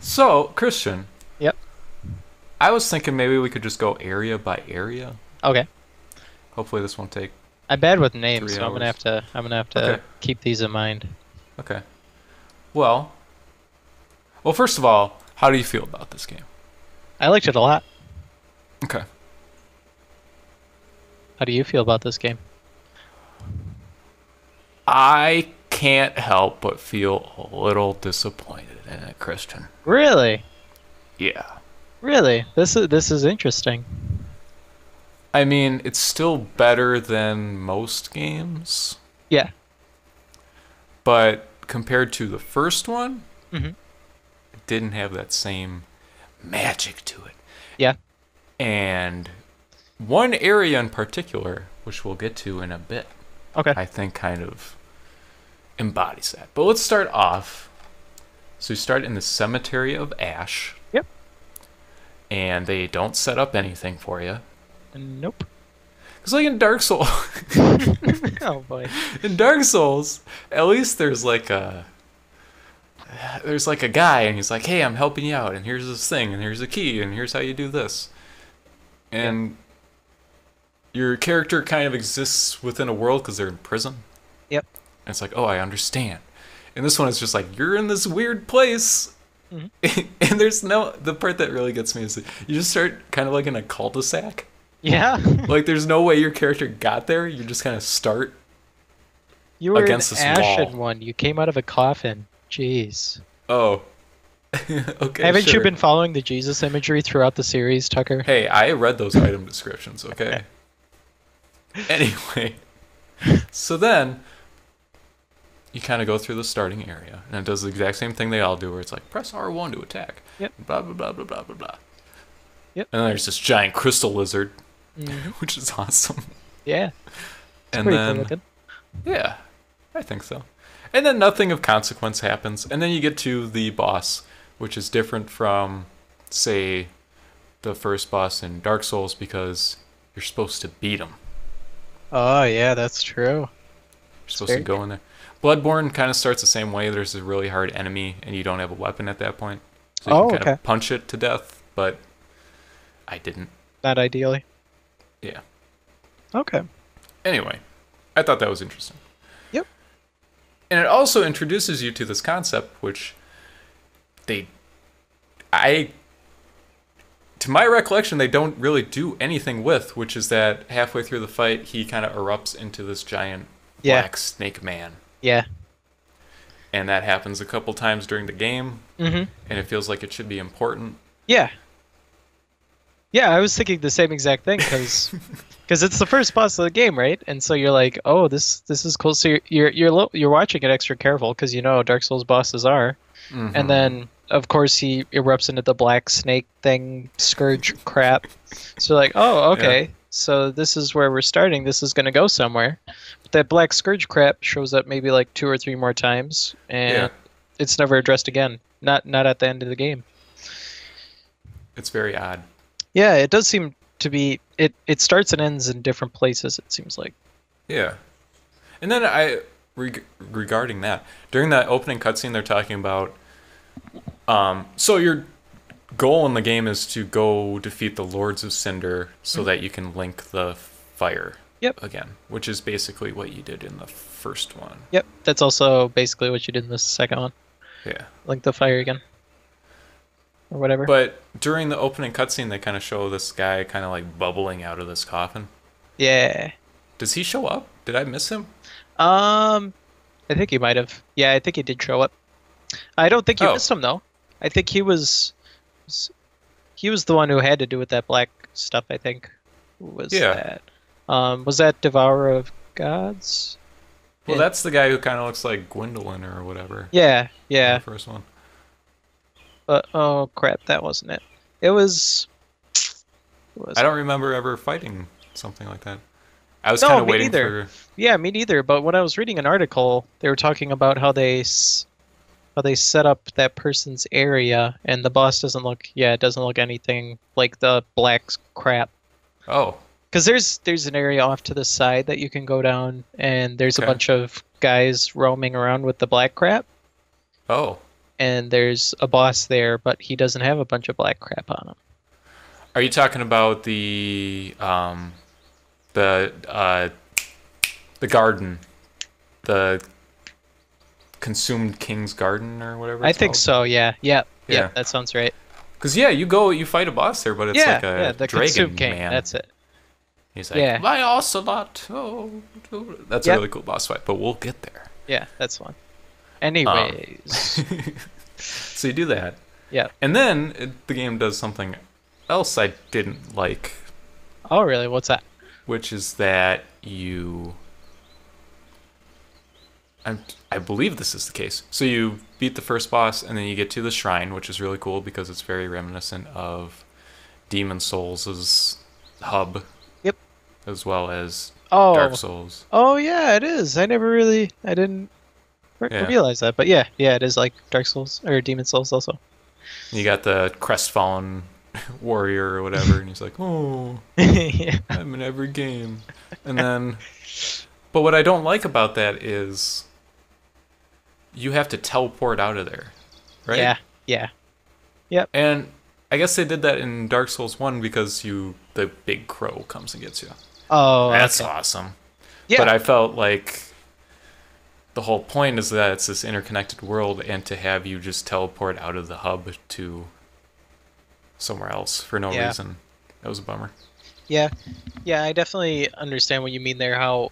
So, Christian, Yep. I was thinking maybe we could just go area by area. Okay. Hopefully this won't take I'm bad with names, 3 so hours. I'm gonna have to Okay. keep these in mind. Okay. Well, first of all, how do you feel about this game? I liked it a lot. Okay. How do you feel about this game? I can't help but feel a little disappointed in it, Christian. Really? Yeah. Really? This is interesting. I mean, it's still better than most games, Yeah. but compared to the first one, hmm it didn't have that same magic to it. Yeah. And one area in particular, which we'll get to in a bit, Okay. I think kind of embodies that. But let's start off. So you start in the Cemetery of Ash, Yep. and they don't set up anything for you. Nope. Because like in Dark Souls, Oh boy. in Dark Souls, at least there's like a guy, and he's like, "Hey, I'm helping you out, and here's this thing, and here's a key, and here's how you do this," and your character kind of exists within a world because they're in prison. Yep. And it's like, oh, I understand. And this one is just like, you're in this weird place. Mhm. And the part that really gets me is that you just start kind of like in a cul-de-sac. Yeah. Like, there's no way your character got there. You just kind of start. You were Against an this ashen wall. one. You came out of a coffin. Jeez. Oh. Okay, Haven't you sure. been following the Jesus imagery throughout the series, Tucker? Hey, I read those item descriptions, okay? Anyway. So then, you kind of go through the starting area, and it does the exact same thing they all do, where it's like, press R1 to attack. Yep. Blah, blah, blah, blah, blah, blah, blah. Yep. And then there's this giant crystal lizard, hmm which is awesome. Yeah. It's And pretty cool then, looking. yeah, I think so. And then nothing of consequence happens, and then you get to the boss, which is different from, say, the first boss in Dark Souls, because you're supposed to beat him. Oh yeah, that's true. You're supposed to very go in there. Bloodborne kind of starts the same way. There's a really hard enemy, and you don't have a weapon at that point. So you Oh, can kind okay. of punch it to death, but I didn't. Not ideally. Yeah. Okay. Anyway, I thought that was interesting. Yep. And it also introduces you to this concept, which they, I, to my recollection, they don't really do anything with, which is that halfway through the fight, he kind of erupts into this giant Yeah. black snake man. Yeah. And that happens a couple times during the game, hmm and it feels like it should be important. Yeah. Yeah, I was thinking the same exact thing because it's the first boss of the game, right? And so you're like, oh, this is cool. So you're watching it extra careful because you know how Dark Souls bosses are. Mhm. And then of course he erupts into the black snake thing, scourge crap. So like, oh, okay. Yeah. So this is where we're starting. This is gonna go somewhere. But that black scourge crap shows up maybe like 2 or 3 more times, and Yeah. it's never addressed again. Not at the end of the game. It's very odd. Yeah, it does seem to be. It starts and ends in different places. It seems like. Yeah. And then regarding that, during that opening cutscene, they're talking about, so your goal in the game is to go defeat the Lords of Cinder so that you can link the fire Yep. again, which is basically what you did in the first one. Yep. That's also basically what you did in the second one. Yeah. Link the fire again. Or whatever. But during the opening cutscene, they kind of show this guy kind of like bubbling out of this coffin. Yeah. Does he show up? Did I miss him? I think he might have. Yeah, I think he did show up. I don't think you Oh. missed him though. I think he was the one who had to do with that black stuff. I think. Who was Yeah. that? Was that Devourer of Gods? Well, Yeah. that's the guy who kind of looks like Gwendolyn or whatever. Yeah. in Yeah. The first one. But oh crap, that wasn't it. It was. Who was I don't remember ever fighting something like that. I was No, kind of me waiting neither. for. Yeah, me neither. But when I was reading an article, they were talking about how how they set up that person's area, and the boss doesn't look. Yeah, it doesn't look anything like the black crap. Oh, Because there's an area off to the side that you can go down, and there's a Okay. bunch of guys roaming around with the black crap. oh, and there's a boss there, but he doesn't have a bunch of black crap on him. Are you talking about the the garden, the consumed king's garden or whatever I it's think called? so. Yeah. Yeah. Yeah. Yeah. That sounds right. Because yeah, you fight a boss there, but it's Yeah. like a Yeah. The dragon Consume King. man. That's it. He's like, Yeah. my ocelot. Oh, that's a Yep. really cool boss fight, but we'll get there. Yeah. That's one. Anyways. So you do that, Yeah. and then the game does something else I didn't like, Oh, really? What's that? which is that I believe this is the case. So you beat the first boss, and then you get to the shrine, which is really cool because it's very reminiscent of Demon Souls' hub, Yep. as well as Oh. Dark Souls. Oh, yeah, it is. I didn't Yeah. realize that. But yeah, it is like Dark Souls or Demon Souls also. You got the crestfallen warrior or whatever, and he's like, "Oh, Yeah. I'm in every game." And then, but what I don't like about that is you have to teleport out of there, right? Yeah. Yeah. And I guess they did that in Dark Souls 1 because the big crow comes and gets you. Oh, That's okay. awesome. Yeah. But I felt like the whole point is that it's this interconnected world, and to have you just teleport out of the hub to somewhere else for no Yeah. reason, that was a bummer. Yeah, I definitely understand what you mean there. How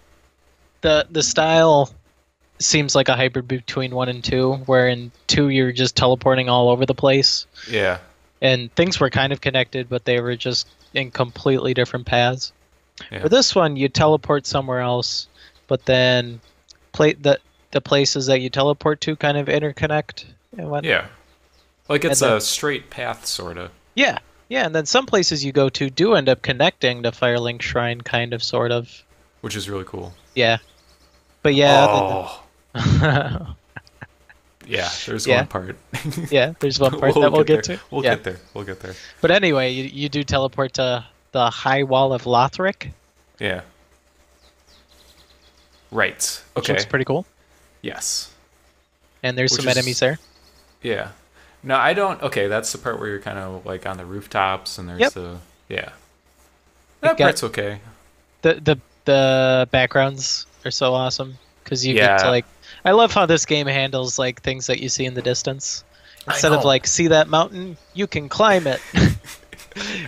the style seems like a hybrid between 1 and 2, where in 2 you're just teleporting all over the place, Yeah. and things were kind of connected, but they were just in completely different paths. Yeah. For this one, you teleport somewhere else, but then the places that you teleport to kind of interconnect and whatnot. Yeah. Like it's And then- a straight path, sort of. Yeah, and then some places you go to do end up connecting to Firelink Shrine, kind of, sort of. Which is really cool. Yeah, but yeah, Oh. Yeah, there's Yeah. one part. yeah. There's one part that we'll get there. to. We'll Yeah. get there. We'll get there. But anyway, you do teleport to the High Wall of Lothric, Yeah. Right. which Okay. looks pretty cool. Yes. And there's Which some is- enemies there. Yeah. No, I don't. Okay, that's the part where you're kind of like on the rooftops, and there's Yep. yeah. That got- part's okay. The backgrounds are so awesome because you get to Yeah. like. I love how this game handles like things that you see in the distance. I Instead of know. like, see that mountain, you can climb it.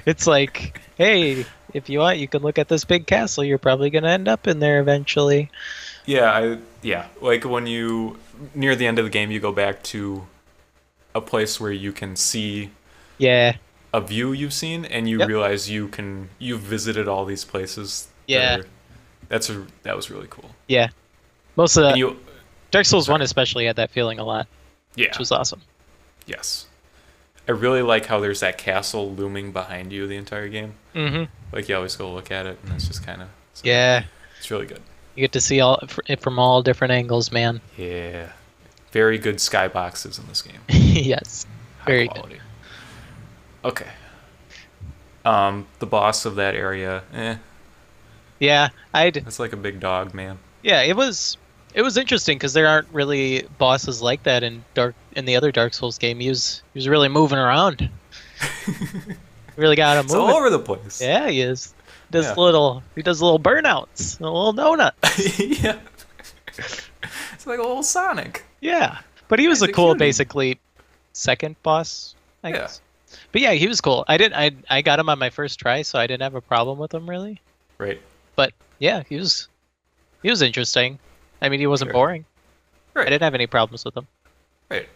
It's like, hey, if you want, you can look at this big castle. You're probably gonna end up in there eventually. Yeah. Like when you near the end of the game, you go back to a place where you can see Yeah, a view you've seen, and you Yep. realize you've visited all these places. Yeah. That was really cool. yeah. Most of the And you, Dark Souls 1 especially had that feeling a lot, yeah, which was awesome. yes. I really like how there's that castle looming behind you the entire game. Mm-hmm. Like you always go look at it, and it's just kind of Yeah, it's really good. you get to see it from all different angles, man. Yeah, very good skyboxes in this game. Yes, High very good. quality. Okay. The boss of that area, Yeah, that's like a big dog, man. Yeah, it was interesting because there aren't really bosses like that in the other Dark Souls game. He was really moving around. Really got him It's all moving. over the place. Yeah, he is. He does Yeah. little burnouts, a little donut. Yeah. It's like a little Sonic. Yeah, but he was a He's a cool, cutie. basically second boss, I Yeah. guess. But yeah, he was cool. I got him on my first try, so I didn't have a problem with him really. Right. But yeah, he was interesting. I mean, he wasn't Sure. boring. I Right. didn't have any problems with him. Right.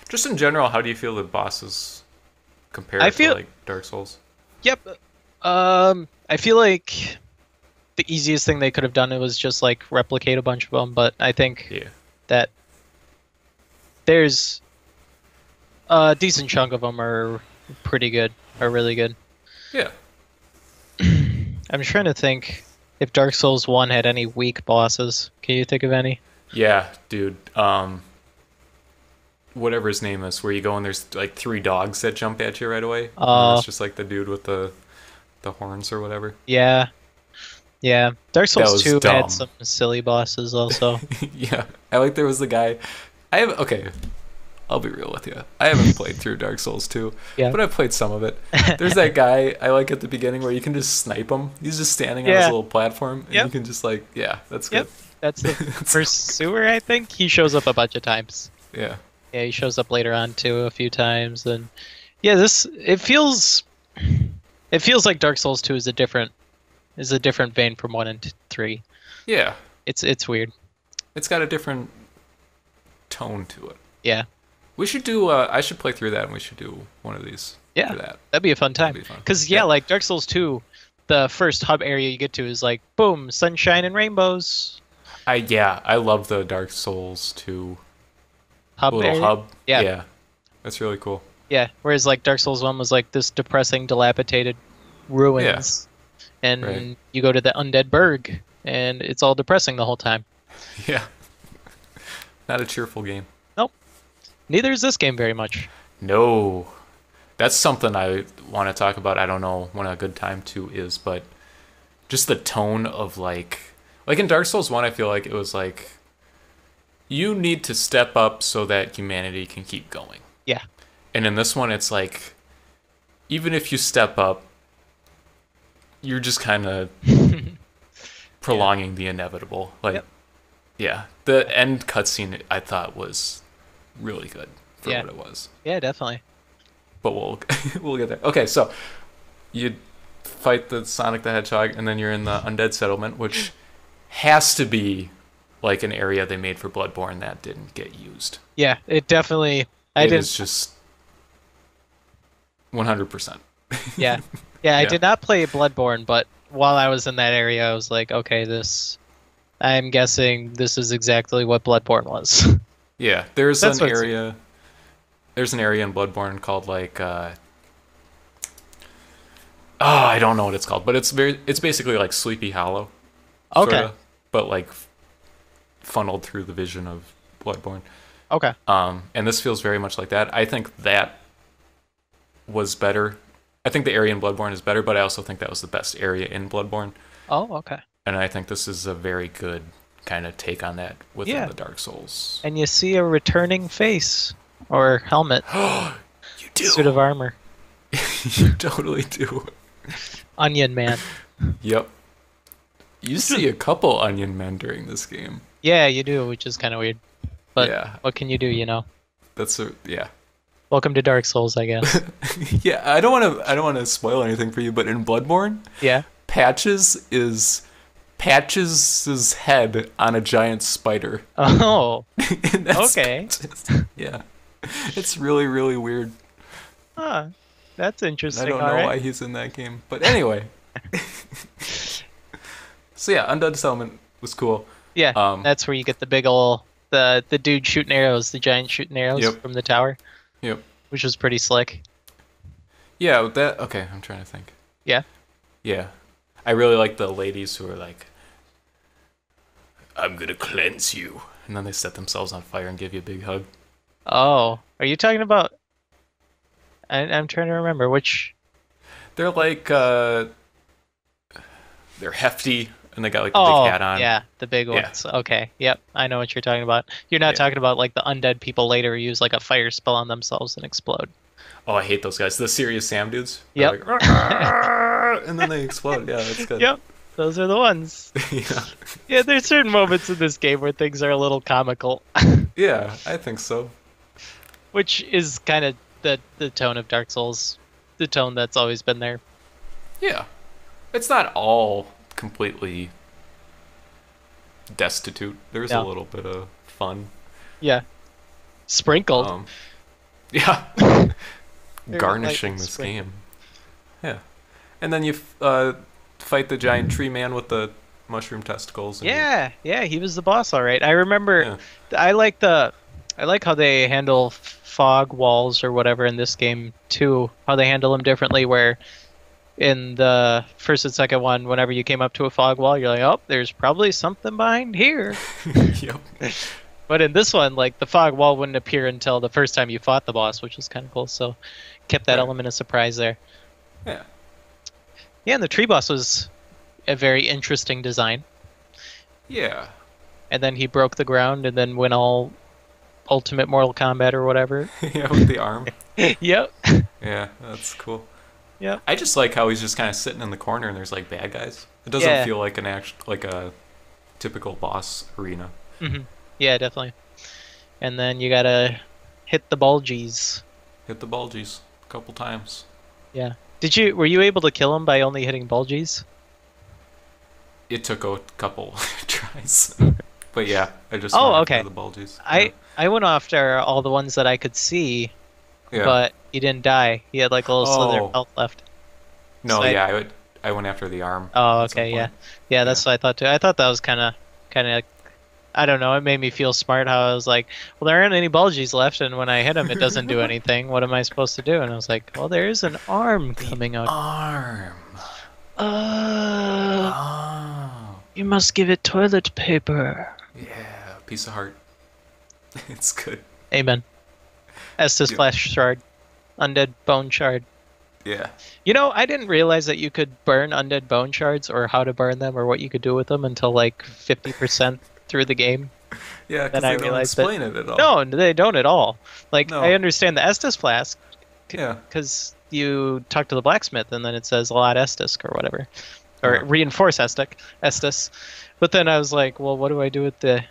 Just in general, how do you feel the bosses compare I to feel- like Dark Souls? Yep. I feel like the easiest thing they could have done was just like replicate a bunch of them, but I think Yeah. that there's a decent chunk of them are pretty good, are really good. Yeah. I'm trying to think if Dark Souls 1 had any weak bosses. Can you think of any? Yeah, dude. Whatever his name is, where you go and there's like 3 dogs that jump at you right away. And it's just like the dude with the horns or whatever. Yeah. Yeah. Dark Souls was 2 dumb. had some silly bosses also. Yeah. I like there was the guy. I'll be real with you. I haven't played through Dark Souls 2, Yeah. but I've played some of it. There's that guy I like at the beginning where you can just snipe him. He's just standing on his Yeah. little platform, and Yep. you can just like, yeah, that's Yep. good. That's the first sewer, I think. He shows up a bunch of times. Yeah. Yeah, he shows up later on too a few times, and yeah, it feels like Dark Souls 2 is a different vein from 1 and 3. Yeah. It's weird. It's got a different tone to it. Yeah. We should do, I should play through that, and we should do one of these Yeah. for that. That'd be a fun time. That'd be fun. Because yeah, like Dark Souls 2, the first hub area you get to is like boom, sunshine and rainbows. I love the Dark Souls 2 Hub little area. hub. Yeah. That's really cool. Yeah. Whereas like Dark Souls 1 was like this depressing, dilapidated ruins, and Right. you go to the Undead Burg, and it's all depressing the whole time. Yeah. Not a cheerful game. Nope. Neither is this game very much. No. That's something I want to talk about. I don't know when a good time to is, but just the tone of like in Dark Souls 1, I feel like it was like you need to step up so that humanity can keep going. Yeah. And in this one, it's like even if you step up, you're just kind of prolonging the inevitable. Like, Yep. yeah, the end cutscene I thought was really good for Yeah. what it was. Yeah, definitely. But we'll we'll get there. Okay, so you fight the Sonic the Hedgehog, and then you're in the Undead Settlement, which has to be like an area they made for Bloodborne that didn't get used. Yeah, it definitely. I It didn't. is just 100%. Yeah, yeah. I Yeah. did not play Bloodborne, but while I was in that area, I was like, okay, this. I'm guessing this is exactly what Bloodborne was. Yeah, there's That's an what's- area. There's an area in Bloodborne called like. I don't know what it's called, but it's basically like Sleepy Hollow. Okay. sorta, but like funneled through the vision of Bloodborne. Okay. And this feels very much like that. I think that was better. I think the area in Bloodborne is better, but I also think that was the best area in Bloodborne. Oh, okay. And I think this is a very good kind of take on that within Yeah. the Dark Souls. And you see a returning face or helmet, You do. suit of armor, You totally do. Onion Man. Yep. You see a couple Onion Men during this game. Yeah, you do, which is kind of weird. But Yeah. what can you do? You know. Yeah. Welcome to Dark Souls, I guess. Yeah, I don't want to spoil anything for you, but in Bloodborne, Yeah. Patches' head on a giant spider. Oh. And that's Okay. yeah. It's really, really weird. Huh. That's interesting. I don't all know right. why he's in that game. But anyway. So yeah, Undead Settlement was cool. Yeah. That's where you get the big ol' the dude shooting arrows, the giant shooting arrows Yep. from the tower, Yep. which was pretty slick. Yeah, okay, I'm trying to think. Yeah. Yeah. I really like the ladies who are like, I'm gonna cleanse you. And then they set themselves on fire and give you a big hug. Oh, are you talking about? I'm trying to remember which. They're like, they're hefty, and they got like a Oh, big hat on. yeah, the big Yeah. ones. Okay, yep, I know what you're talking about. You're not Yeah. talking about like the undead people later who use like a fire spell on themselves and explode. Oh, I hate those guys. The Serious Sam dudes. They're Yep. like, "Argh!" And then they explode. Yeah, that's good. Yep, those are the ones. Yeah. Yeah, there's certain moments in this game where things are a little comical, Yeah, I think so. which is kind of the tone of Dark Souls, the tone that's always been there. Yeah. It's not all completely destitute. There's a No. little bit of fun. Yeah, sprinkled. Yeah. They're Garnishing lightning this spring. game. Yeah. And then you fight the giant tree man with the mushroom testicles. And Yeah, he was the boss, all right. I remember. I like how they handle fog walls or whatever in this game too. How they handle them differently. Where in the first and second one, whenever you came up to a fog wall, you're like, oh, there's probably something behind here. Yep. But in this one, like the fog wall wouldn't appear until the first time you fought the boss, which was kind of cool. So kept that Right. element of surprise there. Yeah. Yeah, and the tree boss was a very interesting design. Yeah. And then he broke the ground and then went all Ultimate Mortal Kombat or whatever. Yeah, with the arm. Yep. Yeah, that's cool. Yep. I just like how he's just kind of sitting in the corner and there's like bad guys. It doesn't Yeah. feel like like a typical boss arena. Yeah, definitely. And then you gotta hit the Bulgies. Hit the Bulgies a couple times. Yeah. Were you able to kill him by only hitting Bulgies? It took a couple tries, but yeah, I just Oh, went okay. after the Bulgies. I went after all the ones that I could see, Yeah. but he didn't die. He had like a little slither Oh. of health left. No, So yeah, I went after the arm. Oh, at some okay, yeah. point. Yeah, that's what I thought too. I thought that was kind of I don't know, it made me feel smart how I was like, well, there aren't any Bulgies left, and when I hit him, it doesn't do anything. What am I supposed to do? And I was like, well, there is an arm coming out. Arm. Uh, Oh. you must give it toilet paper. Yeah, piece of heart. It's good. Amen. Estus Yeah. Flash Shard. Undead Bone Shard. Yeah. You know, I didn't realize that you could burn undead bone shards or how to burn them or what you could do with them until like 50% through the game. Yeah, because Then I they don't realized that- explain it at all. No, they don't at all. Like, No. I understand the Estus Flask Yeah. because you talk to the blacksmith and then it says a lot Estus or whatever. Or Yeah. reinforce Estus. But then I was like, well, what do I do with the...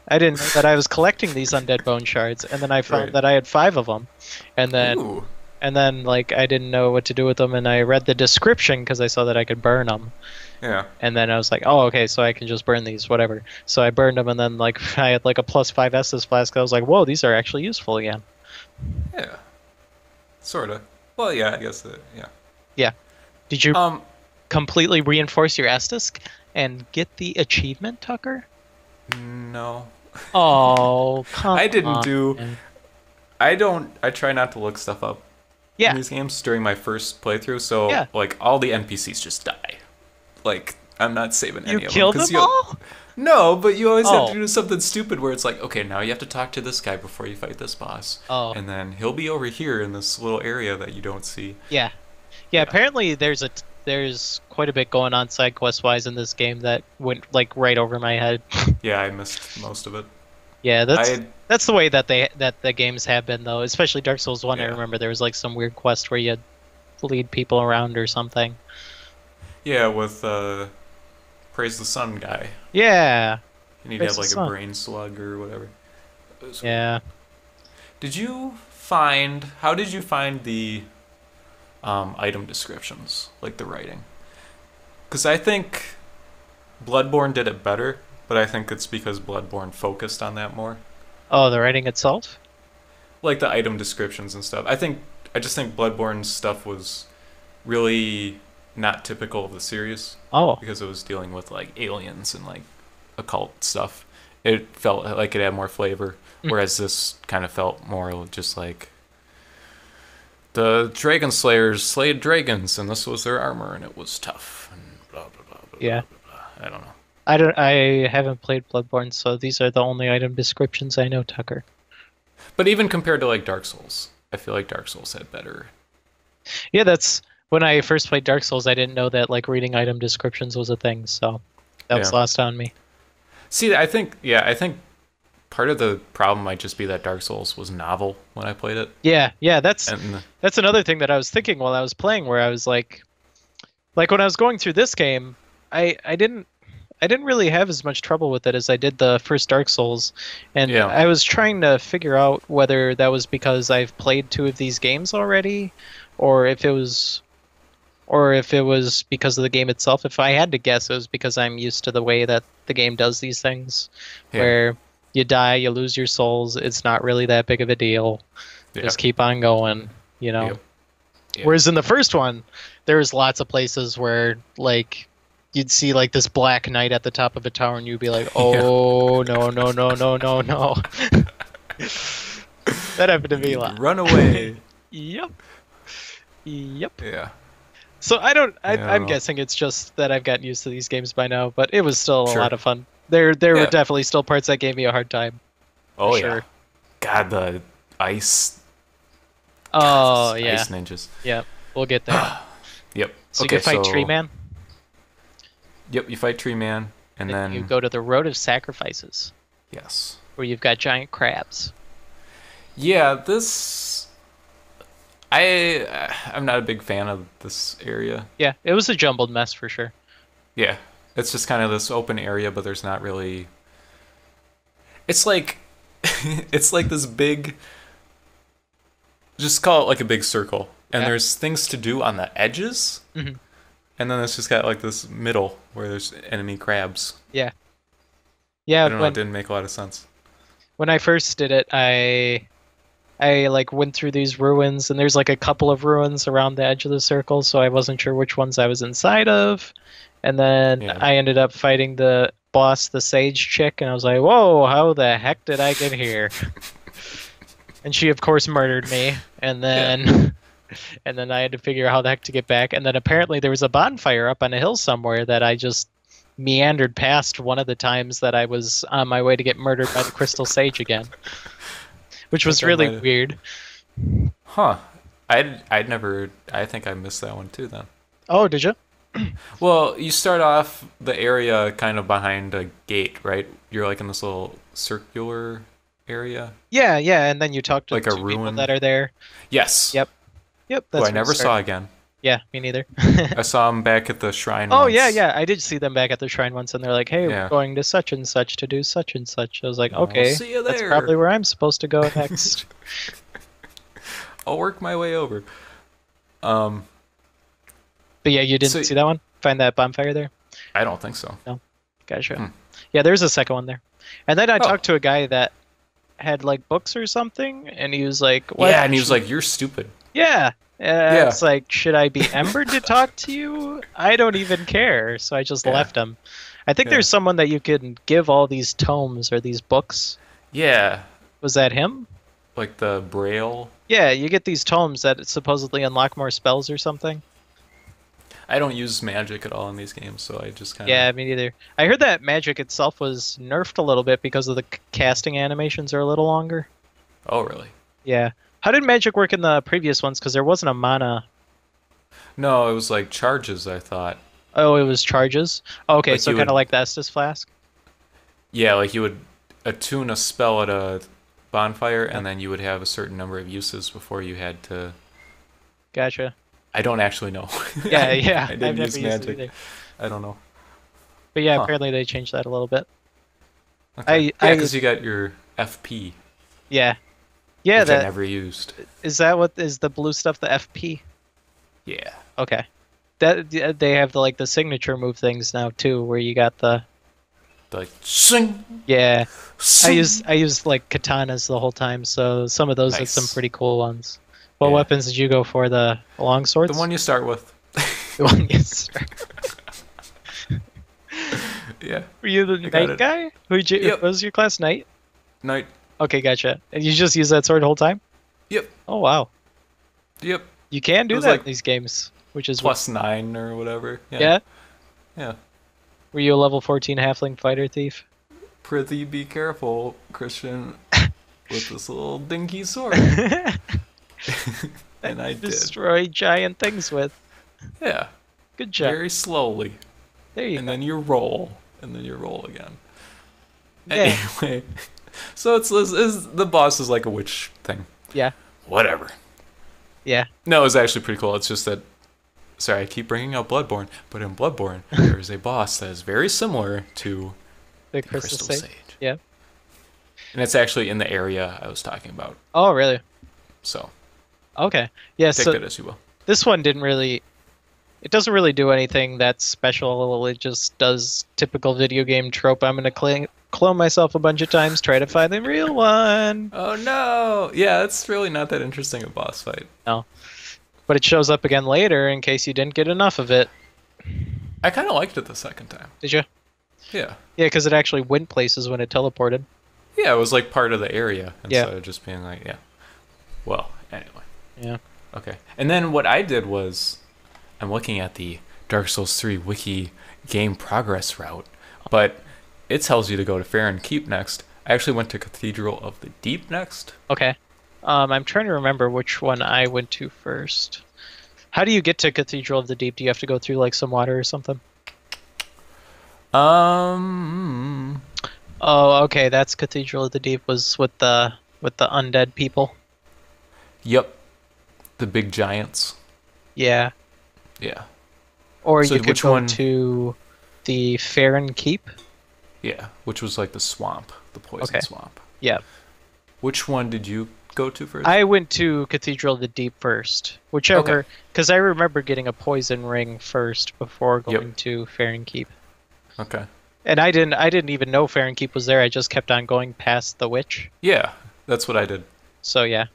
I didn't know that I was collecting these undead bone shards, and then I found Right. that I had 5 of them. And then... Ooh. And then, like, I didn't know what to do with them, and I read the description because I saw that I could burn them. Yeah. And then I was like, oh, okay, so I can just burn these, whatever. So I burned them, and then, like, I had, like, a +5 Estus flask. I was like, whoa, these are actually useful again. Yeah. Sorta. Well, yeah, I guess. Yeah. Yeah. Did you Um. completely reinforce your Estus and get the achievement, Tucker? No. Oh, come I didn't on. do. man. I try not to look stuff up in Yeah, these games during my first playthrough. So Yeah. like all the NPCs just die. Like I'm not saving you any of killed them. them all? No, but you always have Oh. to do something stupid where it's like, okay, now you have to talk to this guy before you fight this boss. Oh. And then he'll be over here in this little area that you don't see. Yeah. Yeah, apparently there's quite a bit going on side quest wise in this game that went like right over my head. Yeah, I missed most of it. Yeah, I that's the way that the games have been though, especially Dark Souls 1. I Yeah. remember there was like some weird quest where you had to lead people around or something. yeah, with Praise the Sun guy. Yeah. You need to Praise have the like Sun. a brain slug or whatever. It was- Yeah. Did you how did you find the item descriptions, like the writing? Because I think Bloodborne did it better, but I think it's because Bloodborne focused on that more. Oh, the writing itself? Like the item descriptions and stuff. I just think Bloodborne's stuff was really not typical of the series Oh. because it was dealing with like aliens and like occult stuff. It felt like it had more flavor, whereas this kind of felt more just like the Dragon Slayers slayed dragons, and this was their armor, and it was tough, and blah blah blah blah. Yeah. Blah, blah. I don't know. I haven't played Bloodborne, so these are the only item descriptions I know, Tucker. But even compared to like Dark Souls, I feel like Dark Souls had better. Yeah, that's when I first played Dark Souls, I didn't know that like reading item descriptions was a thing, so that was Yeah. lost on me. See, I think part of the problem might just be that Dark Souls was novel when I played it, Yeah, that's and another thing that I was thinking while I was playing, where I was like when I was going through this game, I didn't really have as much trouble with it as I did the first Dark Souls, and Yeah. I was trying to figure out whether that was because I've played 2 of these games already, or if it was because of the game itself. If I had to guess, it was because I'm used to the way that the game does these things, Yeah. where you die, you lose your souls, it's not really that big of a deal. yeah. Just keep on going, you know. Yep. Yeah. Whereas in the first one, there was lots of places where like you'd see like this black knight at the top of a tower, and you'd be like, "Oh no, no, no, no, no, no!" That happened to me a lot. Run away. Yep. Yep. Yeah. So I'm Yeah. guessing it's just that I've gotten used to these games by now, but it was still Sure. a lot of fun. There were Yeah. definitely still parts that gave me a hard time. Oh yeah. Sure. God, the ice. Oh ice yeah. ninjas. Yeah. We'll get there. Yep. So okay, you can fight so, Tree Man, Yep, you fight Tree Man, and then you go to the Road of Sacrifices, yes, where you've got giant crabs. Yeah, this I'm not a big fan of this area. Yeah, it was a jumbled mess for sure. Yeah, it's just kind of this open area, but there's not really. It's like it's like this big. Just call it like a big circle, and Yeah. there's things to do on the edges, Hmm. and then it's just got like this middle where there's enemy crabs. Yeah. I Yeah, don't know. It didn't make a lot of sense. when I first did it, I like went through these ruins, and there's like a couple of ruins around the edge of the circle, so I wasn't sure which ones I was inside of. And then Yeah. I ended up fighting the boss, the sage chick, and I was like, "Whoa, how the heck did I get here?" And she, of course, murdered me. And then, and then I had to figure out how the heck to get back. And then apparently there was a bonfire up on a hill somewhere that I just meandered past one of the times that I was on my way to get murdered by the crystal sage again, which was Think I really might've- weird. Huh. I'd never. I think I missed that one too. Then. Oh, did you? Well, you start off the area kind of behind a gate, right? You're like in this little circular area. Yeah, yeah. And then you talk to Like the a two people ruin? that are there. Yes. Yep. Yep. Who That's I where never it saw started. again. Yeah, me neither. I saw him back at the shrine. Oh once. yeah, yeah. I did see them back at the shrine once, and they're like, "Hey, Yeah. we're going to such and such to do such and such." I was like, I'll "Okay, see you that's there." probably where I'm supposed to go next." I'll work my way over. Um, But yeah, you didn't So- see that one? Find that bonfire there? I don't think so. Gotcha. Hmm. Yeah, there's a second one there. And then I Oh. talked to a guy that had like books or something, and he was like, "What?" Yeah, and he was like, "You're stupid." "Yeah." Yeah. It's like, should I be embered to talk to you? I don't even care. So I just Yeah. left him. I think Yeah. there's someone that you can give all these tomes or these books. Yeah, Was that him? like the braille. Yeah, you get these tomes that supposedly unlock more spells or something. I don't use magic at all in these games, so I just kind of. Yeah, me neither. I heard that magic itself was nerfed a little bit because of the casting animations are a little longer. Oh, really? Yeah. How did magic work in the previous ones? Because there wasn't a mana. No, it was like charges. I thought. Oh, it was charges. Oh, okay, Like so you kind of would- like the Estus Flask. Yeah, like you would attune a spell at a bonfire, and then you would have a certain number of uses before you had to. Gotcha. I don't actually know. Yeah, yeah. I I've didn't never use used it magic. either. I don't know. But yeah, Huh. apparently they changed that a little bit. Okay. I- Yeah, because you got your FP, Yeah. Yeah, which I that never used. is that what is the blue stuff, the FP? Yeah. Okay. That they have the like the signature move things now too, where you got the Like sing. yeah. sing. I used like katanas the whole time, so some of those had some Nice. pretty cool ones. What Yeah. weapons did you go for? The long swords? The one you start with. The one you start- Yeah. Were you the I got knight it. guy? Who'd you, Yep. was your class knight? Knight. Okay, gotcha. And you just use that sword the whole time? Yep. Oh wow. Yep. You can It do was that like in these games, which is +9 or whatever. yeah. Yeah. Were you a level 14 halfling fighter thief? Prithee, be careful, Christian, with this little dinky sword. And I did. Destroy giant things with. Yeah. Good job. Very slowly. There you And go. then you roll. And then you roll again. Yeah. Anyway. So it's the boss is like a witch thing. Yeah. Whatever. Yeah. No, it's actually pretty cool. It's just that. Sorry, I keep bringing up Bloodborne, but in Bloodborne, there is a boss that is very similar to The the crystal, Crystal sage. Sage. Yeah. And it's actually in the area I was talking about. Oh, really? So Okay. Yeah, take so that as you will. this one didn't really it doesn't really do anything that's special. It just does typical video game trope. I'm going to clone myself a bunch of times, try to find the real one. Oh no! Yeah, it's really not that interesting a boss fight. No. But it shows up again later in case you didn't get enough of it. I kind of liked it the second time. Did you? Yeah. Yeah, because it actually went places when it teleported. Yeah, it was like part of the area Yeah. instead of just being like, yeah. Well, anyway. Yeah. Okay. And then what I did was, I'm looking at the Dark Souls 3 wiki game progress route, but it tells you to go to Farron Keep next. I actually went to Cathedral of the Deep next. Okay. I'm trying to remember which one I went to first. How do you get to Cathedral of the Deep? Do you have to go through like some water or something? Um, Oh, okay. That's Cathedral of the Deep was with with the undead people. Yep. The big giants. Yeah. Yeah. Or So you could which go one- to the Farron Keep. Yeah. Which was like the swamp, the poison Okay. swamp. Yeah. Which one did you go to first? I went to Cathedral of the Deep first, whichever, Okay. because I remember getting a poison ring first before Yep. going to Farron Keep. Okay. And I didn't even know Farron Keep was there. I just kept on going past the witch. Yeah. That's what I did. So yeah,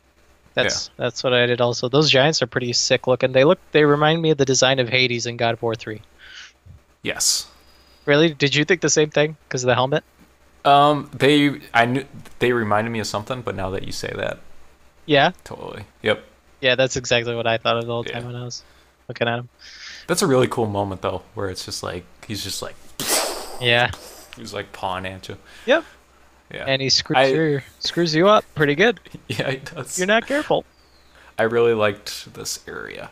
that's what I did also. Those giants are pretty sick looking. They remind me of the design of Hades in God of War 3. Yes. Really? Did you think the same thing because of the helmet? I knew they reminded me of something, but now that you say that, Yeah. totally. Yep. Yeah, that's exactly what I thought of the whole time Yeah. when I was looking at him. That's a really cool moment though, where it's just like he's just like Yeah. he's like pawing at you. Yep. Yeah. And he screws you up pretty good. Yeah, he does. You're not careful. I really liked this area.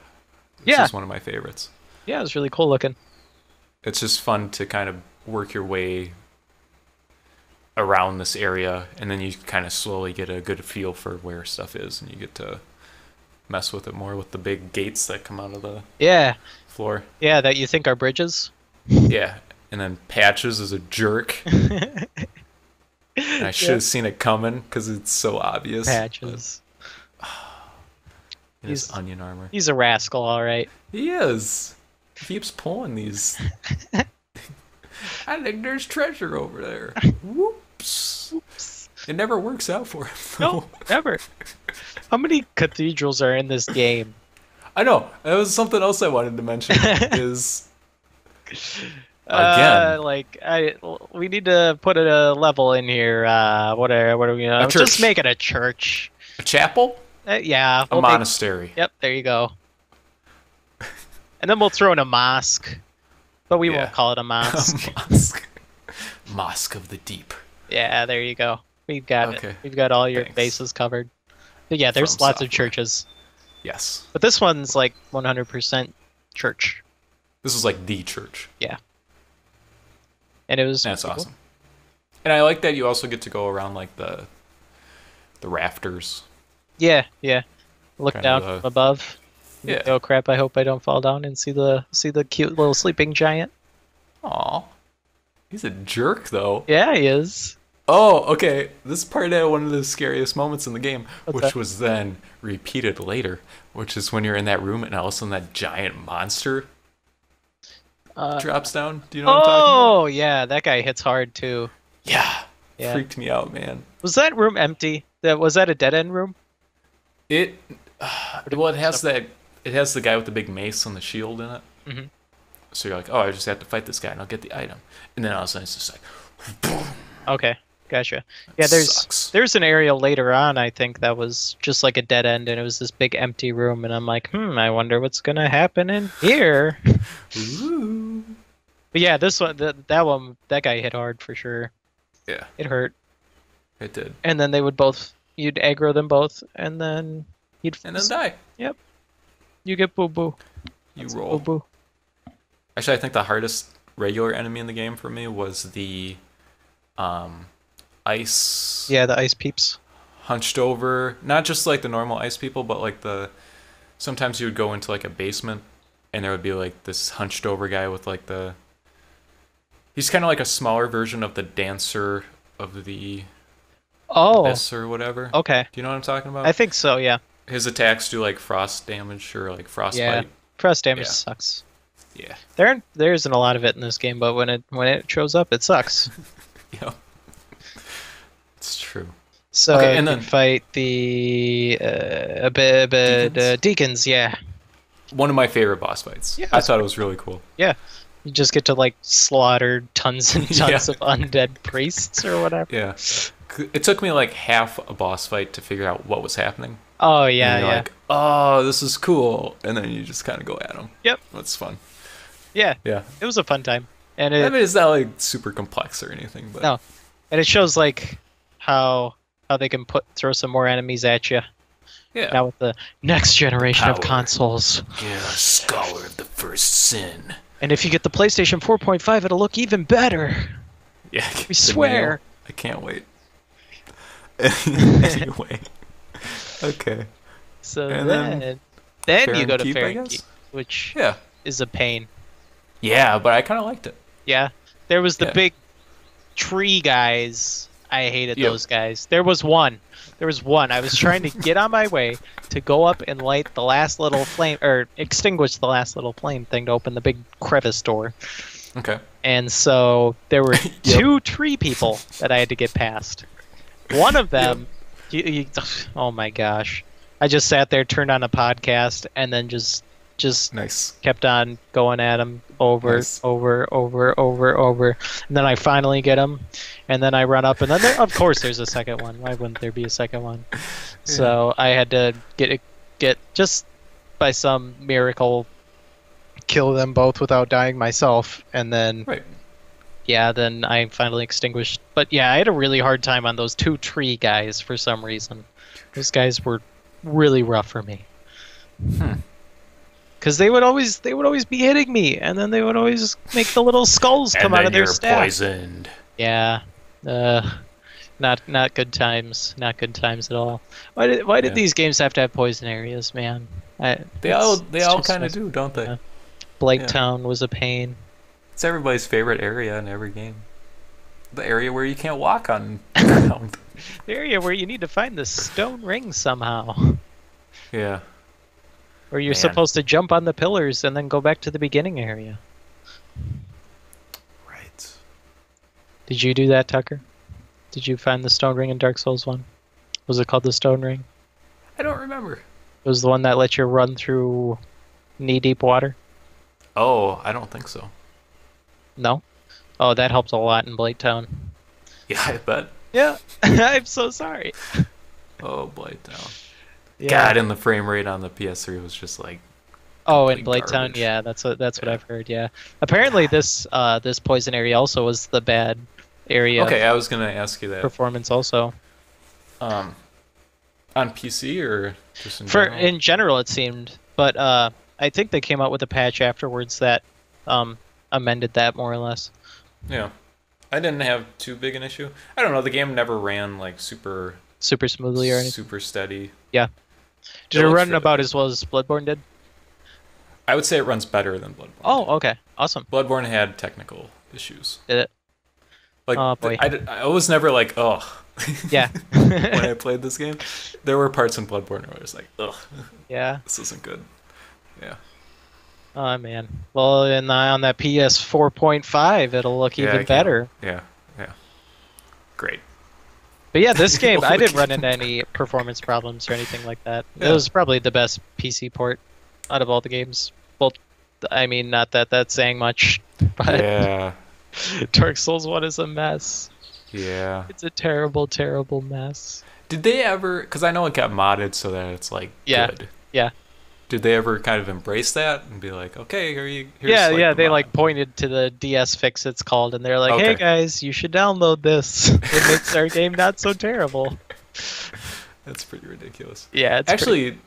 This Yeah. is one of my favorites. Yeah, it was really cool looking. It's just fun to kind of work your way around this area, and then you kind of slowly get a good feel for where stuff is, and you get to mess with it more with the big gates that come out of the Yeah. floor. Yeah, that you think are bridges. Yeah, and then Patches is a jerk. And I should have seen it coming because it's so obvious. Patches. In his He's- onion armor. He's a rascal, all right. He is. He keeps pulling these. I think there's treasure over there. Whoops. It never works out for him. No, never. How many cathedrals are in this game? I know. That was something else I wanted to mention. Is again. We need to put a level in here. What are we? church. Just make it a church. A chapel? Yeah. A we'll make- monastery. Yep. There you go. And then we'll throw in a mosque, but we Yeah. won't call it a mosque. Mosque. Mosque of the Deep. Yeah. There you go. We've got Okay. it. We've got all your Thanks. bases covered. But yeah, there's From lots of software. churches, Yes. but this one's like 100% church. This is like the church. And it was That's pretty cool. awesome. And I like that you also get to go around like the rafters. Yeah, yeah. Look Kind down of, from above. Yeah. Oh crap! I hope I don't fall down and see the cute little sleeping giant. Aw. He's a jerk though. Yeah, he is. Oh, okay. This part had one of the scariest moments in the game, What's which that? was then repeated later, which is when you're in that room and all of a sudden that giant monster drops down. Do you know what I'm talking about? Oh yeah, that guy hits hard too. Yeah. Yeah. Freaked me out, man. Was that room empty? Was that a dead end room? It well, it has the guy with the big mace and the shield in it. Mhm. So you're like, oh, I just have to fight this guy and I'll get the item. And then all of a sudden it's just like, boom. Okay, gotcha. Yeah, Sucks. there's an area later on I think that was just like a dead end, and it was this big empty room, and I'm like, I wonder what's gonna happen in here. Ooh. But yeah, this one, that guy hit hard for sure. Yeah, It hurt. it did. And then you'd aggro them both, and then And then die. you get boo boo. You Boo roll. boo. Actually, I think the hardest regular enemy in the game for me was the ice Yeah, the ice peeps. hunched over. Not just like the normal ice people, but like sometimes you would go into like a basement and there would be like this hunched over guy with like he's kind of like a smaller version of the dancer of the Oh, abyss or whatever. okay. Do you know what I'm talking about? I think so. Yeah. His attacks do like frost damage or like frostbite. Frost damage Yeah. sucks. Yeah. There isn't a lot of it in this game, but when it shows up, it sucks. Yeah. It's true. So Okay, you and can then- fight the deacons. Yeah, One of my favorite boss fights. Yeah, I thought it was really cool. you just get to like slaughter tons and tons Yeah. of undead priests or whatever. Yeah. It took me like half a boss fight to figure out what was happening. Oh And yeah, you're yeah, like, oh, this is cool. And then you just kind of go at them. Yep. That's fun. yeah. Yeah. It was a fun time, and I it mean, it's not like super complex or anything, but No. and it shows like how they can throw some more enemies at you yeah. now with the next generation of Power. consoles. Yeah, scholar of the first sin. And if you get the PlayStation 4.5, it'll look even better. Yeah. We swear. I can't wait. Anyway. Okay. So And then you go to Keep, I Farron guess? Keep, which Yeah. is a pain. Yeah, but I kind of liked it. Yeah, there was the Yeah. big tree guys. I hated Yep. those guys. There was one. I was trying to get on my way to go up and light the last little flame, or extinguish the last little flame thing to open the big crevice door. Okay. And so there were Yep. two tree people that I had to get past. One of them, oh my gosh, I just sat there, turned on a podcast, and then just Nice. kept on going at him over, Nice. over, and then I finally get him, and then I run up, and then of course there's a second one. Why wouldn't there be a second one? So I had to get just by some miracle kill them both without dying myself, and then Right. yeah, then I finally extinguished. But yeah, I had a really hard time on those two tree guys for some reason. Those guys were really rough for me. Because they would always be hitting me, and then they would always make the little skulls come out of their staff. Poisoned. Yeah, not good times. Not good times at all. Why did Yeah. these games have to have poison areas, man? They all too kind of stressful. do, don't they? Yeah. Blake Town was a pain. It's everybody's favorite area in every game. The area where you can't walk on ground. The area where you need to find the stone ring somehow. Yeah. Where you're Man. supposed to jump on the pillars and then go back to the beginning area. Right. Did you do that, Tucker? Did you find the stone ring in Dark Souls 1? Was it called the stone ring? I don't remember. It was the one that let you run through knee-deep water? Oh, I don't think so. No? Oh, that helped a lot in Blade Town. Yeah, I bet. Yeah, I'm so sorry. Oh, Blade Town. Yeah. God, and the frame rate on the PS3 was just like. Oh, in complete Blade Town, garbage. yeah, that's what Yeah. I've heard. Yeah, apparently this poison area also was the bad area. Okay, I was gonna ask you that. Performance also. On PC or just in For general? in general, it seemed, but I think they came out with a patch afterwards that amended that more or less. Yeah, I didn't have too big an issue. I don't know. The game never ran like super Smoothly or anything. super steady. Yeah. Did It it looks run really about good. as well as Bloodborne did? I would say it runs better than Bloodborne. Oh, okay, awesome. Bloodborne had technical issues. Did it? Like Oh, boy. I was never like, ugh. Yeah. When I played this game, there were parts in Bloodborne where I was like, ugh, Yeah. this isn't good. Yeah. Oh man. Well, and on that PS 4.5, it'll look Yeah, I even can't- better. Yeah. Great. But yeah, this game, I It'll didn't look run into any performance problems or anything like that. Yeah. It was probably the best PC port out of all the games. Well, I mean, not that that's saying much, but Yeah. Dark Souls 1 is a mess. Yeah. It's a terrible, terrible mess. Did they ever? Because I know it got modded so that it's like Yeah. good. Yeah. Did they ever kind of embrace that and be like, okay, here's Yeah, like yeah, the they mod. like pointed to the DS fix it's called, and they're like, Okay. "Hey guys, you should download this. It makes our game not so terrible." That's pretty ridiculous. Yeah, it's Actually,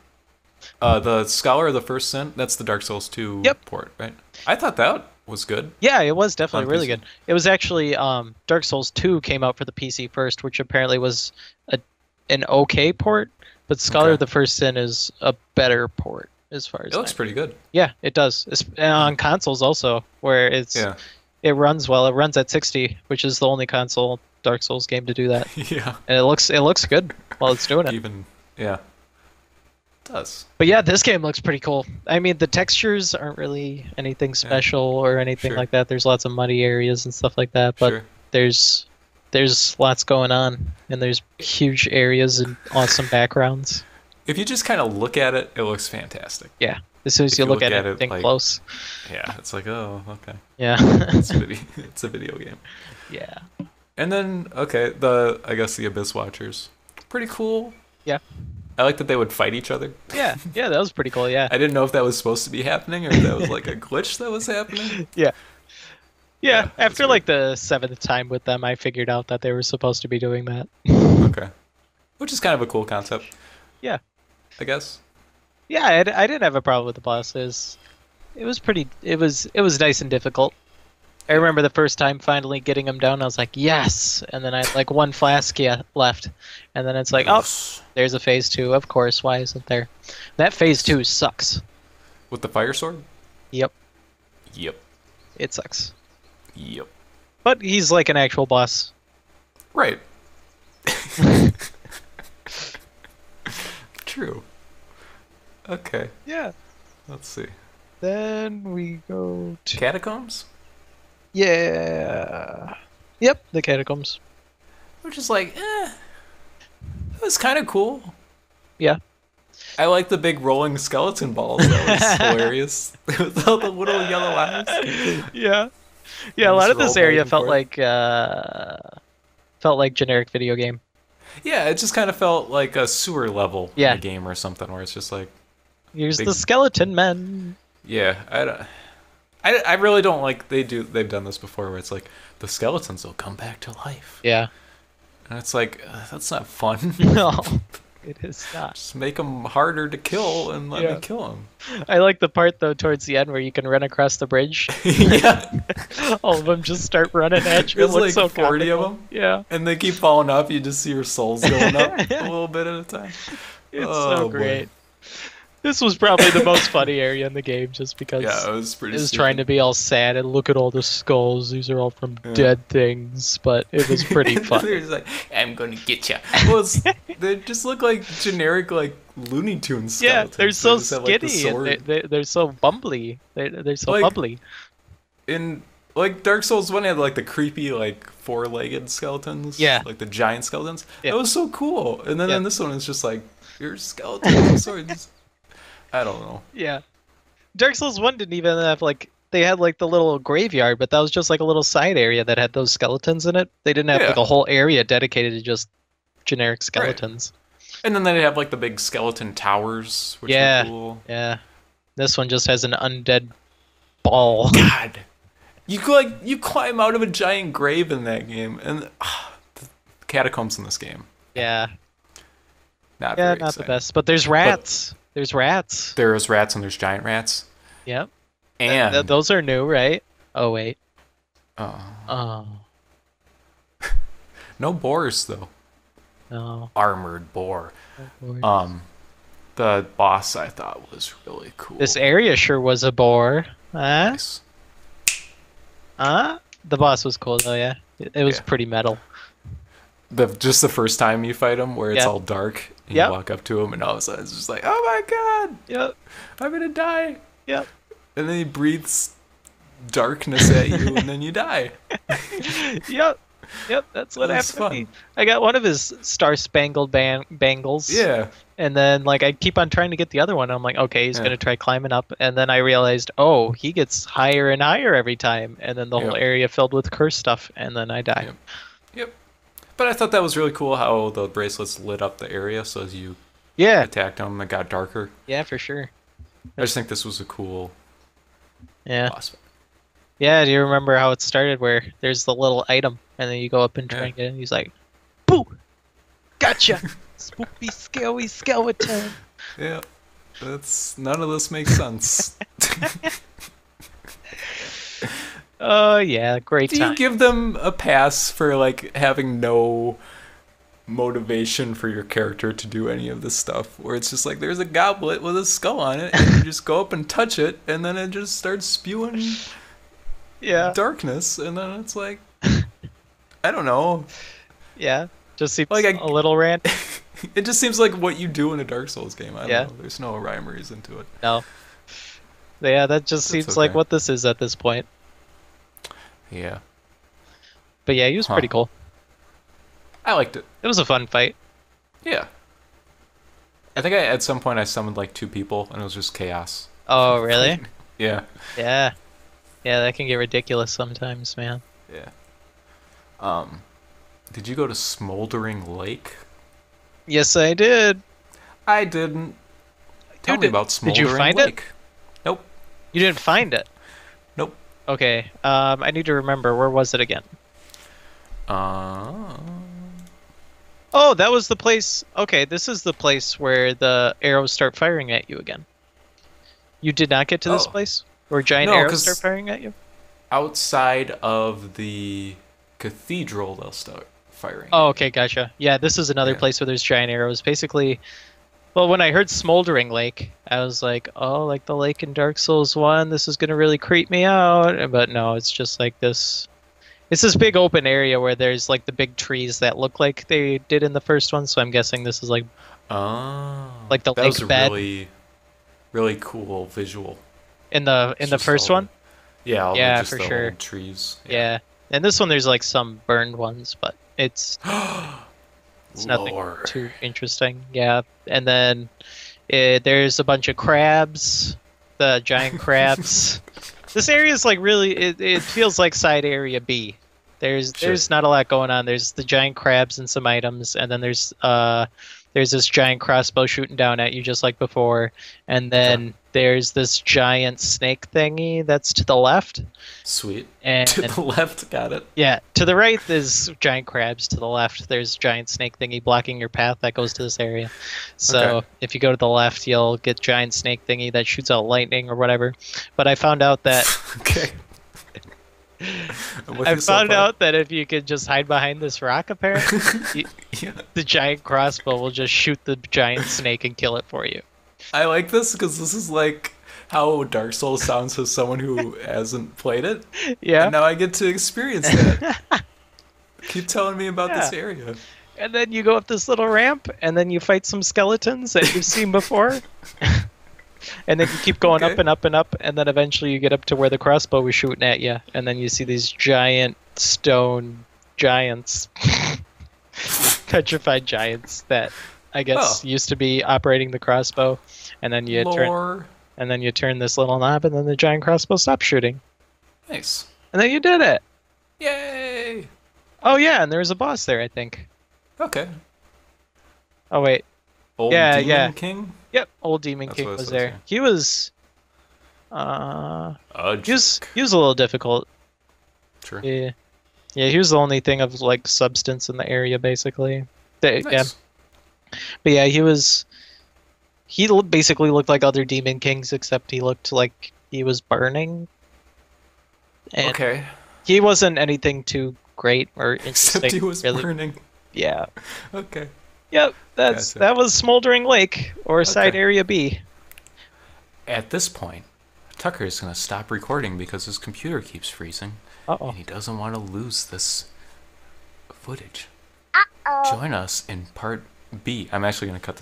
the Scholar of the First Sin, that's the Dark Souls 2 Yep. port, right? I thought that was good. yeah, it was definitely on really PC. good. It was actually Dark Souls 2 came out for the PC first, which apparently was an okay port, but Scholar Okay. of the First Sin is a better port as far as It looks I- pretty good. Yeah, it does. On consoles also, where Yeah. it runs well. It runs at 60, which is the only console Dark Souls game to do that, Yeah. and it looks good while it's doing it. Even, yeah. It does. But yeah, this game looks pretty cool. I mean, the textures aren't really anything special or anything Sure. like that. There's lots of muddy areas and stuff like that, but Sure. there's lots going on, and there's huge areas and awesome backgrounds. If you just kind of look at it, it looks fantastic. Yeah, as soon as If you you look look at at it, it, think like- close. Yeah, it's like, oh, okay. Yeah, It's a video game. yeah, And then, okay, I guess the Abyss Watchers. Pretty cool. yeah, I like that they would fight each other. yeah. That was pretty cool. Yeah, I didn't know if that was supposed to be happening or if that was like a glitch that was happening. yeah. Yeah, that's After like the 7th time with them, I figured out that they were supposed to be doing that. Okay. Which is kind of a cool concept, Yeah, I guess. yeah. I didn't have a problem with the bosses. It was pretty. It was nice and difficult. I remember the first time finally getting him down. I was like, yes. And then I had like one flask left, and then it's like, oh, Yes. there's a phase 2. Of course, why isn't there? That phase 2 sucks. With the fire sword? Yep, Yep. it sucks. Yep. But he's like an actual boss. Right. True. Okay. Yeah. Let's see. Then we go to Catacombs? yeah. Yep, the catacombs. Which is like, it was kind of cool. Yeah. I like the big rolling skeleton balls. That was hilarious. With all the little yellow eyes. Yeah. Yeah, a And lot just of this roll area back and felt like generic video game. Yeah, it just kind of felt like a sewer level Yeah. in a game or something, where it's just like, Here's Big- the skeleton men. yeah, I really don't like they've done this before, where it's like the skeletons will come back to life, Yeah. and it's like that's not fun. No, it is not. Just make them harder to kill and let Yeah. me kill them. I like the part though towards the end where you can run across the bridge. Yeah, All of them just start running at you. There's It looks like so 40 of comical. them. Yeah, and they keep falling off. You just see your souls going up a little bit at a time. it's Oh, so boy. great. This was probably the most funny area in the game, just because Yeah, it was pretty. it was stupid. trying to be all sad and look at all the skulls. These are all from Yeah. dead things, but it was pretty fun. They're just like, I'm gonna get you. Well, they just look like generic, like Looney Tunes Yeah, skeletons. they're so They just have, like, the skinny and sword. they're so bumbly. They're so Like- bubbly. In like Dark Souls 1 had like the creepy like four-legged skeletons. Yeah. Like the giant skeletons. Yeah. That was so cool. And then Yeah. in this one it's just like, here's skeletons with swords. I don't know. Yeah. Dark Souls 1 didn't even have like they had like the little graveyard, but that was just like a little side area that had those skeletons in it. They didn't have like Yeah. a whole area dedicated to just generic skeletons. And then they have like the big skeleton towers, which Yeah. are cool. Yeah. This one just has an undead ball. God. You climb out of a giant grave in that game, and the catacombs in this game. Yeah. Not Yeah, very not the exciting. best. But there's rats. There's rats. There's rats and there's giant rats. Yep. And Those are new, right? Oh wait. oh, Oh. no boars though. No. Armored boar. Oh, The boss I thought was really cool. this area sure was a bore. Huh? Nice. Huh? The boss was cool though, yeah. It was Yeah. pretty metal. Just the first time you fight him, where it's Yeah. all dark, and Yep. you walk up to him, and all of a sudden it's just like, oh my god, Yep. I'm gonna die. Yep. And then he breathes darkness at you, and then you die. Yep. Yep, that's what That was happened to me. I got one of his Star Spangled Bangles. Yeah. And then like I keep on trying to get the other one. I'm like, okay, he's Yeah. gonna try climbing up, and then I realized, oh, he gets higher and higher every time, and then the whole Yep. area filled with cursed stuff, and then I die. Yep. Yep. But I thought that was really cool how the bracelets lit up the area, so as you Yeah, attacked them, it got darker. yeah, for sure. I just think this was a cool Yeah, boss fight. yeah. Do you remember how it started? Where there's the little item, and then you go up and try Yeah. and get it. And he's like, "Boo, gotcha, spooky, scary skeleton." Yeah. None of this makes sense. Oh yeah, great Do time. you give them a pass for like having no motivation for your character to do any of this stuff, where it's just like there's a goblet with a skull on it, and you just go up and touch it, and then it just starts spewing Yeah, darkness, and then it's like, I don't know. yeah. Just seems Like, a little rant. It just seems like what you do in a Dark Souls game. I don't Yeah. know. There's no rhyme or reason to it. No. Yeah, that just That's seems like okay. what this is at this point. Yeah. But yeah, he was pretty Huh. cool. I liked it. It was a fun fight. Yeah. I think at some point I summoned like 2 people, and it was just chaos. Oh, really? Yeah. Yeah. Yeah, that can get ridiculous sometimes, man. Yeah. Did you go to Smoldering Lake? Yes, I did. I didn't. Tell me did- about Smoldering did you find it? Lake. Nope. You didn't find it. Nope. Okay. I need to remember. Where was it again? Uh, Oh, that was the place. Okay, this is the place where the arrows start firing at you again. You did not get to this Oh. place? Where giant No, arrows 'cause start firing at you? outside of the cathedral, they'll start firing. Oh, okay, gotcha. Yeah, this is another Yeah. place where there's giant arrows. Basically, well, when I heard Smoldering Lake, I was like, oh, like the lake in Dark Souls 1, this is gonna really creep me out. But no, it's just like this. It's this big open area where there's like the big trees that look like they did in the first one. So I'm guessing this is Oh, like the that was a lake bed really, really cool visual. in the It's just first all one. Yeah, all Yeah, the, just for the sure. old trees. Yeah. And this one there's like some burned ones, but it's nothing Lore. too interesting. Yeah. And then there's a bunch of crabs, the giant crabs. This area is like really it feels like side area B. There's not a lot going on. There's the giant crabs and some items, and then there's this giant crossbow shooting down at you just like before, and then there's this giant snake thingy that's to the left, Sweet. and To the left, got it. yeah, to the right there's giant crabs. To the left there's giant snake thingy blocking your path that goes to this area. So Okay. if you go to the left, you'll get giant snake thingy that shoots out lightning or whatever. But I found out that Okay. I'm with I you so found far. out that if you could just hide behind this rock, apparently, Yeah. the giant crossbow will just shoot the giant snake and kill it for you. I like this because this is like how Dark Souls sounds to someone who hasn't played it. Yeah. And now I get to experience that. Keep telling me about this Yeah. area. And then you go up this little ramp, and then you fight some skeletons that you've seen before. And then you keep going Okay. up and up and up, and then eventually you get up to where the crossbow was shooting at you, and then you see these giant stone giants, petrified giants that I guess Oh. used to be operating the crossbow, and then you turn, Lore. and then you turn this little knob, and then the giant crossbow stops shooting, Nice. and then you did it. Yay. Oh yeah, and there was a boss there, I think. Okay. Oh wait, Old Yeah, Demon yeah. King? yep, old Demon That's King what it was says there. here. He was, he was a little difficult. Sure. Yeah. Yeah, he was the only thing of like substance in the area basically. Yeah. Nice. But yeah, basically looked like other demon kings except he looked like he was burning. And Okay. he wasn't anything too great or interesting. Except he was really. burning. Yeah. Okay. Yep, Gotcha. that was Smoldering Lake or Side Okay. Area B. At this point, Tucker is going to stop recording because his computer keeps freezing. Uh-oh. And he doesn't want to lose this footage. Uh-oh. Join us in part B. I'm actually going to cut this.